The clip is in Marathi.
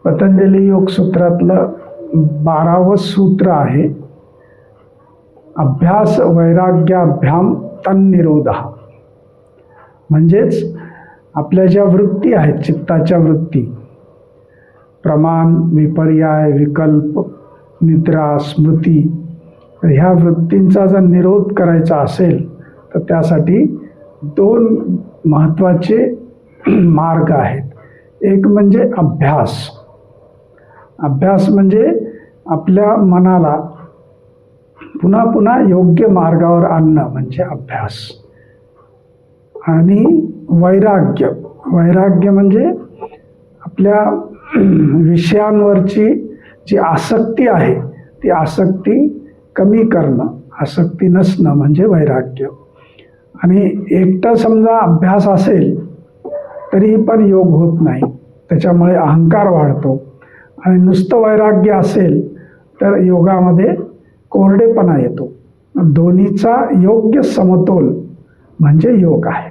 पतंजली योग सूत्रातलं 12वं सूत्र आहे, अभ्यास वैराग्याभ्याम तन्निरोधः. म्हणजेच आपल्या ज्या वृत्ती आहेत, चित्ताच्या वृत्ती, प्रमाण, विपर्याय, विकल्प, निद्रा, स्मृती, ह्या वृत्तींचा जर निरोध करायचा असेल तर त्यासाठी 2 महत्त्वाचे मार्ग आहेत. एक म्हणजे अभ्यास. अभ्यास म्हणजे आपल्या मनाला पुन्हा पुन्हा योग्य मार्गावर आणणं म्हणजे अभ्यास. आणि वैराग्य. वैराग्य म्हणजे आपल्या विषयांवरची जी आसक्ती आहे ती आसक्ती कमी करणं, आसक्ती नसणं म्हणजे वैराग्य. आणि एकटं समजा अभ्यास असेल तरी पण योग होत नाही, त्याच्यामुळे अहंकार वाढतो. आणि नुसतं वैराग्य असेल तर योगामध्ये कोरडेपणा येतो. दोन्हीचा योग्य समतोल म्हणजे योग आहे.